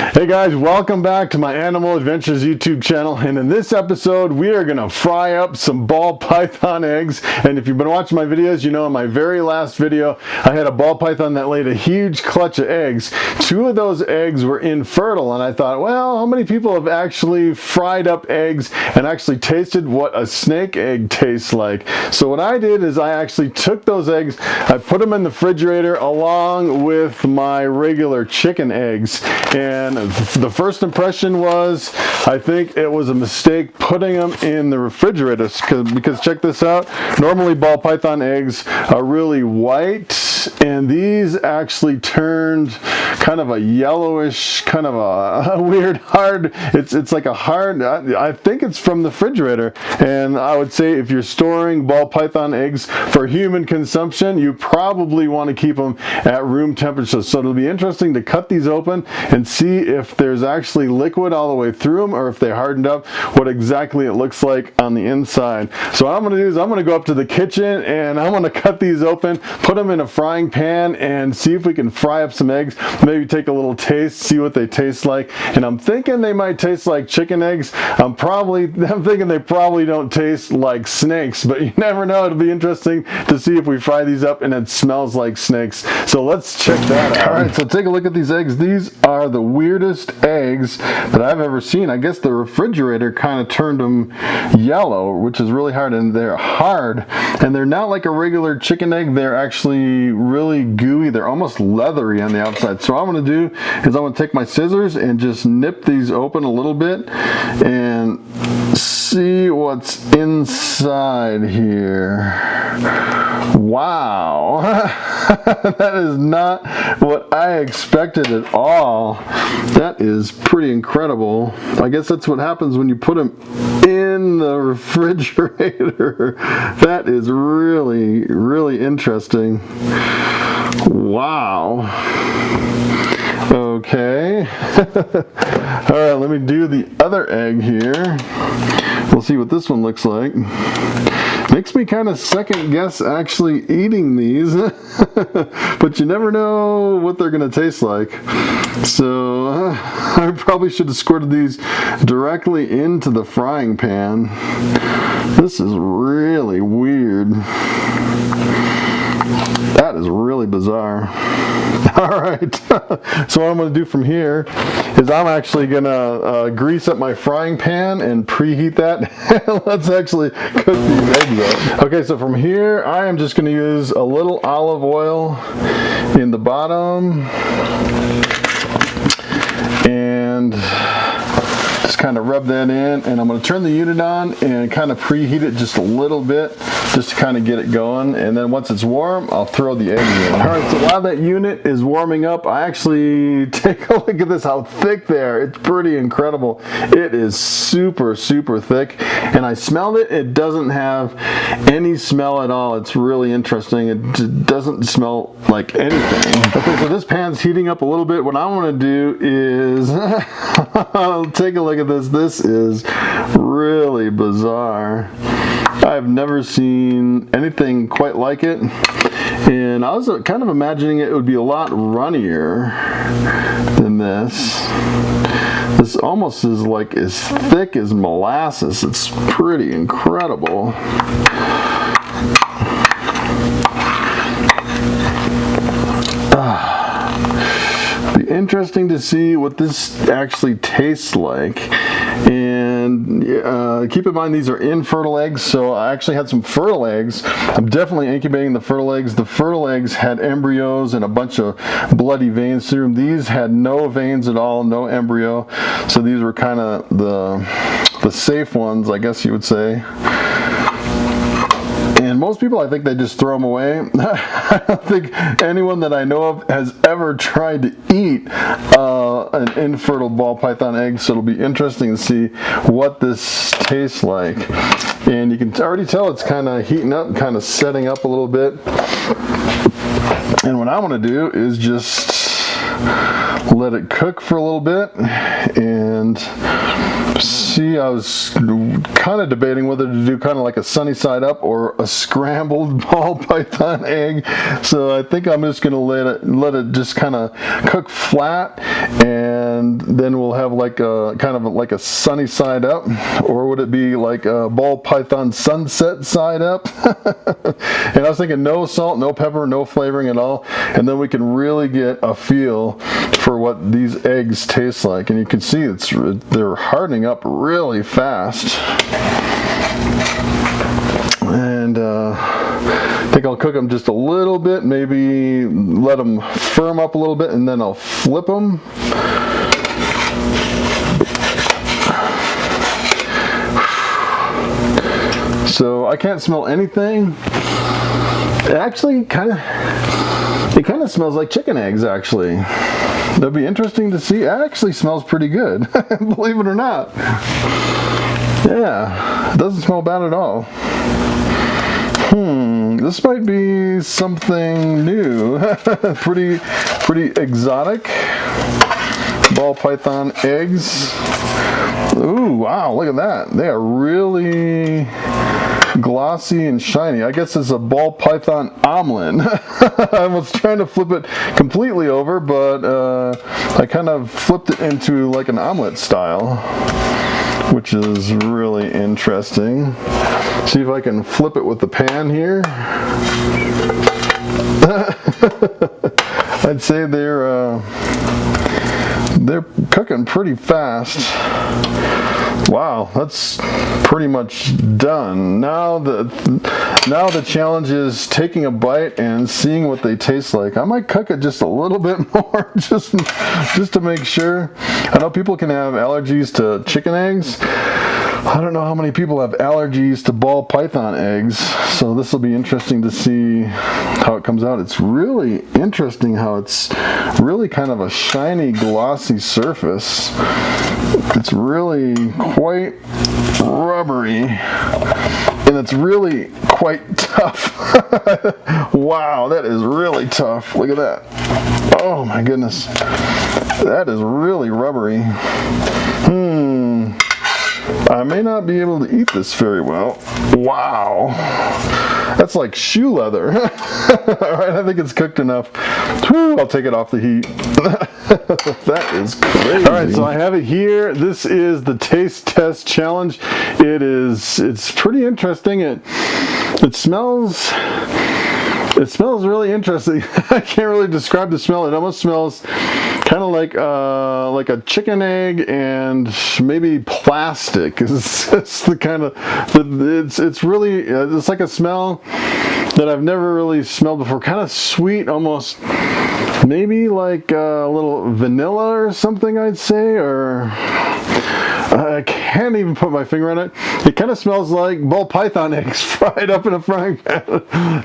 Hey guys, welcome back to my Animal Adventures YouTube channel, and in this episode we are going to fry up some ball python eggs. And if you've been watching my videos, you know in my very last video I had a ball python that laid a huge clutch of eggs. 2 of those eggs were infertile, and I thought, well, how many people have actually fried up eggs and actually tasted what a snake egg tastes like? So what I did is I actually took those eggs, I put them in the refrigerator along with my regular chicken eggs, and the first impression was I think it was a mistake putting them in the refrigerator because check this out, normally ball python eggs are really white, and these actually turned kind of a yellowish, kind of a weird hard, it's like a hard, I think it's from the refrigerator. And I would say if you're storing ball python eggs for human consumption, you probably want to keep them at room temperature. So it'll be interesting to cut these open and see if there's actually liquid all the way through them, or if they hardened up, what exactly it looks like on the inside. So what I'm going to do is I'm going to go up to the kitchen and I'm going to cut these open, put them in a frying pan, and see if we can fry up some eggs. Maybe take a little taste, see what they taste like. And I'm thinking they might taste like chicken eggs. I'm thinking they probably don't taste like snakes, but you never know. It'll be interesting to see if we fry these up and it smells like snakes. So let's check that out. Alright, so take a look at these eggs. These are the weirdest eggs that I've ever seen. I guess the refrigerator kind of turned them yellow, which is really hard, and they're hard, and they're not like a regular chicken egg. They're actually really gooey. They're almost leathery on the outside. So what I'm going to do is I'm going to take my scissors and just nip these open a little bit and see what's inside here. Wow. That is not what I expected at all. That is pretty incredible. I guess that's what happens when you put them in the refrigerator. That is really, really interesting. Wow. Okay. Alright, let me do the other egg here. We'll see what this one looks like. Makes me kind of second guess actually eating these, but you never know what they're going to taste like. So I probably should have squirted these directly into the frying pan. This is really weird. That is really bizarre. Alright, so what I'm going to do from here is I'm actually going to grease up my frying pan and preheat that. Let's actually cook these eggs up. Okay, so from here I am just going to use a little olive oil in the bottom and just kind of rub that in, and I'm going to turn the unit on and kind of preheat it just a little bit just to kind of get it going, and then once it's warm I'll throw the eggs in. Alright, so while that unit is warming up, I actually take a look at this, how thick they are. It's pretty incredible. It is super, super thick, and I smelled it. It doesn't have any smell at all. It's really interesting. It doesn't smell like anything. Okay, so this pan's heating up a little bit. What I want to do is I'll take a look at this. This is really bizarre. I've never seen anything quite like it, and I was kind of imagining it would be a lot runnier than this. This almost is like as thick as molasses. It's pretty incredible. Be interesting to see what this actually tastes like. And keep in mind these are infertile eggs, so I actually had some fertile eggs. I'm definitely incubating the fertile eggs. The fertile eggs had embryos and a bunch of bloody veins through them. These had no veins at all, no embryo. So these were kind of the safe ones, I guess you would say. And most people, I think they just throw them away. I don't think anyone that I know of has ever tried to eat an infertile ball python egg, so it'll be interesting to see what this tastes like. And you can already tell it's kind of heating up, kind of setting up a little bit. And what I want to do is just let it cook for a little bit and see. I was kind of debating whether to do kind of like a sunny side up or a scrambled ball python egg, so I think I'm just going to let it just kind of cook flat, and then we'll have like a kind of like a sunny side up, or would it be like a ball python sunset side up? And I was thinking no salt, no pepper, no flavoring at all, and then we can really get a feel for what these eggs taste like. And you can see they're hardening up really fast. And I think I'll cook them just a little bit, maybe let them firm up a little bit, and then I'll flip them. So I can't smell anything. It actually kind of smells like chicken eggs, actually. That'd be interesting to see. It actually smells pretty good, believe it or not. Yeah, it doesn't smell bad at all. This might be something new. pretty exotic. Ball python eggs. Ooh, wow, look at that. They are really glossy and shiny. I guess it's a ball python omelet. I was trying to flip it completely over, but I kind of flipped it into like an omelet style, which is really interesting. See if I can flip it with the pan here. I'd say they're cooking pretty fast. Wow, that's pretty much done. Now the challenge is taking a bite and seeing what they taste like. I might cook it just a little bit more, just to make sure. I know people can have allergies to chicken eggs. I don't know how many people have allergies to ball python eggs, so this will be interesting to see how it comes out. It's really interesting how it's really kind of a shiny, glossy surface. It's really quite rubbery, and it's really quite tough. Wow, that is really tough. Look at that. Oh my goodness. That is really rubbery. I may not be able to eat this very well. Wow. That's like shoe leather. All right, I think it's cooked enough. Whew, I'll take it off the heat. That is crazy. All right, so I have it here. This is the taste test challenge. It's pretty interesting. It smells really interesting. I can't really describe the smell. It almost smells kind of like a chicken egg and maybe plastic. It's the kind of it's really it's like a smell that I've never really smelled before. Kind of sweet, almost maybe like a little vanilla or something, I'd say, or I can't even put my finger on it. It kind of smells like ball python eggs fried up in a frying pan,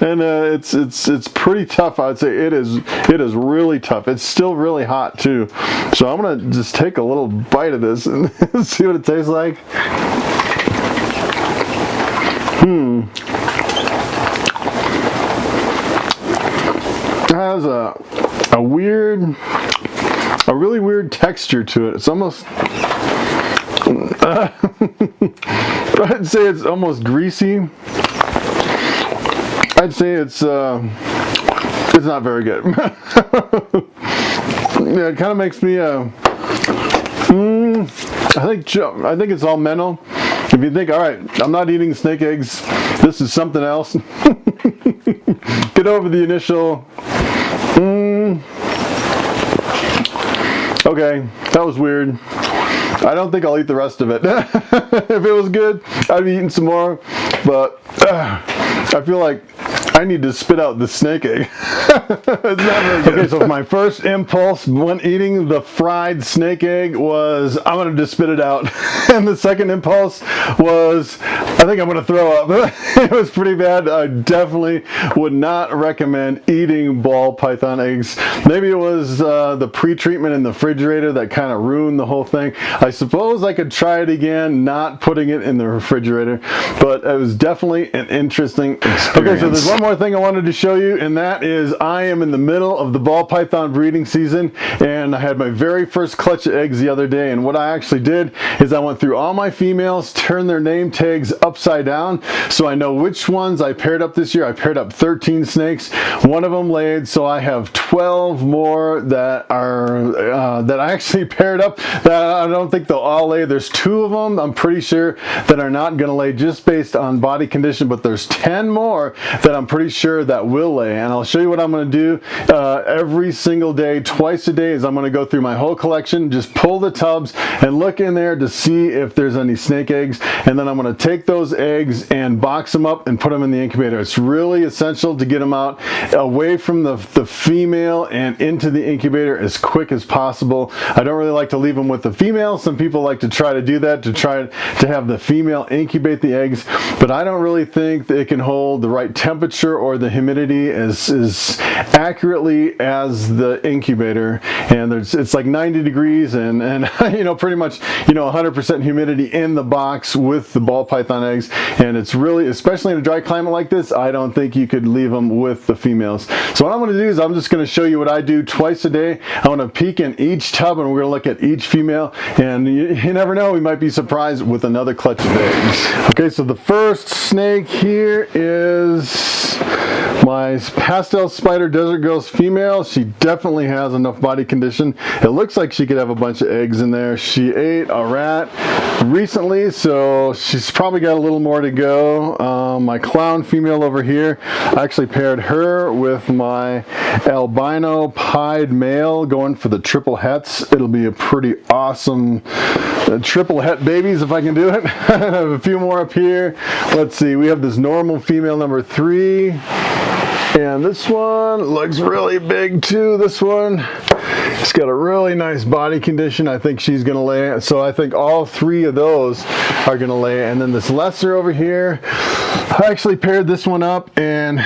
and it's pretty tough. I'd say it is really tough. It's still really hot too. So I'm gonna just take a little bite of this and see what it tastes like. It has a really weird texture to it. It's almost I'd say it's almost greasy. I'd say it's not very good. Yeah, it kind of makes me I think it's all mental. If you think, all right, I'm not eating snake eggs, this is something else. Get over the initial okay, that was weird. I don't think I'll eat the rest of it. If it was good, I'd be eating some more, but I feel like I need to spit out the snake egg. It's not very good. Okay, so my first impulse when eating the fried snake egg was I'm going to just spit it out. And the second impulse was I think I'm going to throw up. It was pretty bad. I definitely would not recommend eating ball python eggs. Maybe it was the pre-treatment in the refrigerator that kind of ruined the whole thing. I suppose I could try it again, not putting it in the refrigerator, but it was definitely an interesting experience. Okay, so there's one more thing I wanted to show you, and that is I am in the middle of the ball python breeding season, and I had my very first clutch of eggs the other day, and what I actually did is I went through all my females, turned their name tags upside down so I know which ones I paired up this year. I paired up 13 snakes. One of them laid, so I have 12 more that are that I actually paired up that I don't think they'll all lay. There's 2 of them I'm pretty sure that are not going to lay just based on body condition, but there's 10 more that I'm pretty sure that will lay, and I'll show you what I'm going to do every single day, twice a day, is I'm going to go through my whole collection, just pull the tubs and look in there to see if there's any snake eggs, and then I'm going to take those eggs and box them up and put them in the incubator. It's really essential to get them out away from the female and into the incubator as quick as possible. I don't really like to leave them with the female. Some people like to try to do that, to try to have the female incubate the eggs, but I don't really think that it can hold the right temperature or the humidity as accurately as the incubator. And it's like 90 degrees and you know, pretty much, you know, 100% humidity in the box with the ball python eggs, and it's really, especially in a dry climate like this, I don't think you could leave them with the females. So what I'm going to do is I'm just going to show you what I do twice a day. I want to peek in each tub and we're going to look at each female, and you never know, we might be surprised with another clutch of eggs. Okay, so the first snake here is my pastel spider desert ghost female. She definitely has enough body condition. It looks like she could have a bunch of eggs in there. She ate a rat recently, so she's probably got a little more to go. My clown female over here, I actually paired her with my albino pied male, going for the triple hets. It'll be a pretty awesome triple het babies if I can do it. I have a few more up here. Let's see, we have this normal female number 3. And this one looks really big too. This one, it's got a really nice body condition. I think she's gonna lay. So I think all 3 of those are gonna lay. And then this lesser over here, I actually paired this one up, and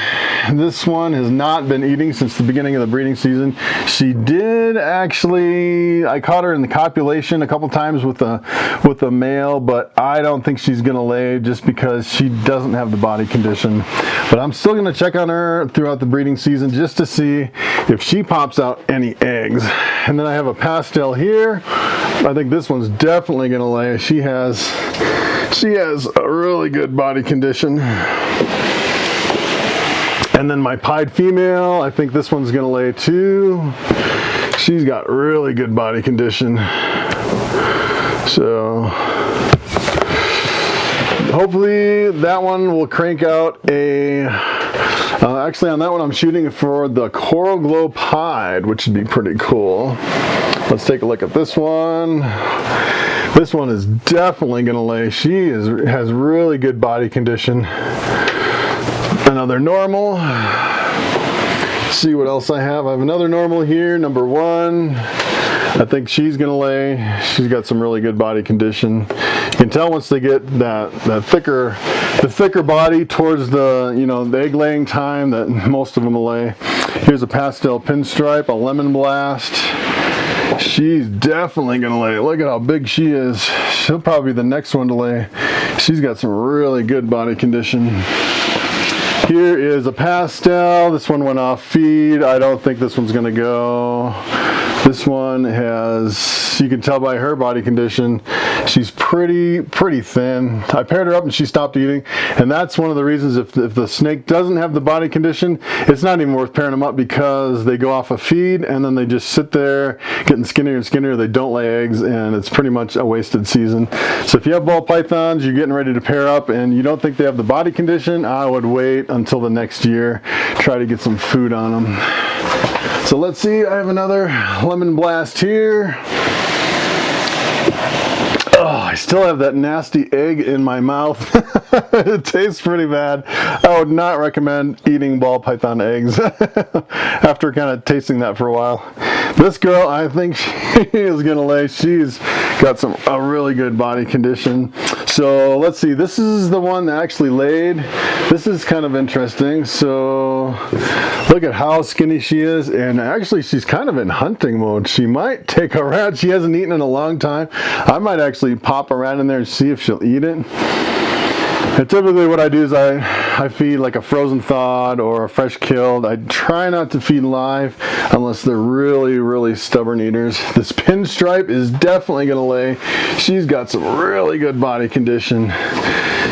this one has not been eating since the beginning of the breeding season. She did actually, I caught her in the copulation a couple times with a male, but I don't think she's gonna lay just because she doesn't have the body condition. But I'm still gonna check on her throughout the breeding season just to see if she pops out any eggs. And then I have a pastel here. I think this one's definitely gonna lay. She has a really good body condition. And then my pied female, I think this one's gonna lay too. She's got really good body condition. So hopefully that one will crank out a, actually on that one I'm shooting for the Coral Glow Pied, which would be pretty cool. Let's take a look at this one. This one is definitely gonna lay. She has really good body condition. Another normal. Let's see what else I have. I have another normal here, number 1. I think she's gonna lay. She's got some really good body condition. You can tell once they get the thicker body towards the, you know, the egg laying time, that most of them will lay. Here's a pastel pinstripe, a lemon blast. She's definitely gonna lay. Look at how big she is. She'll probably be the next one to lay. She's got some really good body condition. Here is a pastel. This one went off feed. I don't think this one's gonna go. This one has, you can tell by her body condition, she's pretty thin. I paired her up and she stopped eating, and that's one of the reasons if the snake doesn't have the body condition, it's not even worth pairing them up, because they go off a feed and then they just sit there getting skinnier and skinnier. They don't lay eggs, and it's pretty much a wasted season. So if you have ball pythons, you're getting ready to pair up and you don't think they have the body condition, I would wait until the next year. Try to get some food on them. So let's see, I have another lemon blast here. Oh, I still have that nasty egg in my mouth. It tastes pretty bad. I would not recommend eating ball python eggs after kind of tasting that for a while. This girl, I think she is gonna lay. She's got a really good body condition. So let's see, this is the one that actually laid. This is kind of interesting. So look at how skinny she is, and actually she's kind of in hunting mode. She might take a rat. She hasn't eaten in a long time. I might actually pop a rat in there and see if she'll eat it. And typically what I do is I I feed like a frozen thawed or a fresh killed. I try not to feed live unless they're really stubborn eaters. This pinstripe is definitely gonna lay. She's got some really good body condition.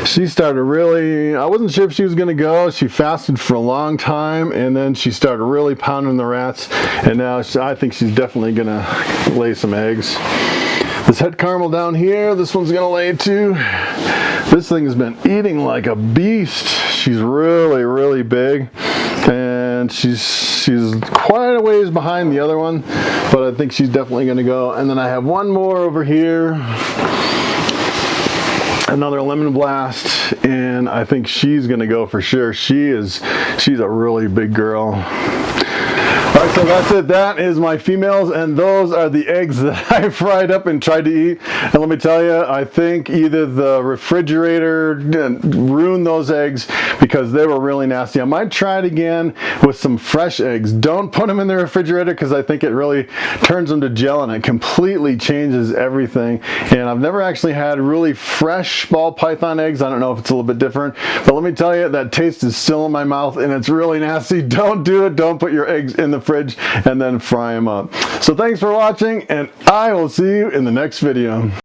She started really, I wasn't sure if she was gonna go. She fasted for a long time and then she started really pounding the rats, and now I think she's definitely gonna lay some eggs. This het caramel down here, this one's gonna lay too. This thing has been eating like a beast. She's really big, and she's quite a ways behind the other one, but I think she's definitely gonna go. And then I have one more over here, another lemon blast, and I think she's gonna go for sure. she's a really big girl. Alright, so that's it. That is my females, and those are the eggs that I fried up and tried to eat. And let me tell you, I think either the refrigerator ruined those eggs because they were really nasty. I might try it again with some fresh eggs. Don't put them in the refrigerator because I think it really turns them to gel and it completely changes everything. And I've never actually had really fresh ball python eggs. I don't know if it's a little bit different, but let me tell you, that taste is still in my mouth and it's really nasty. Don't do it. Don't put your eggs in the fridge and then fry them up. So thanks for watching, and I will see you in the next video.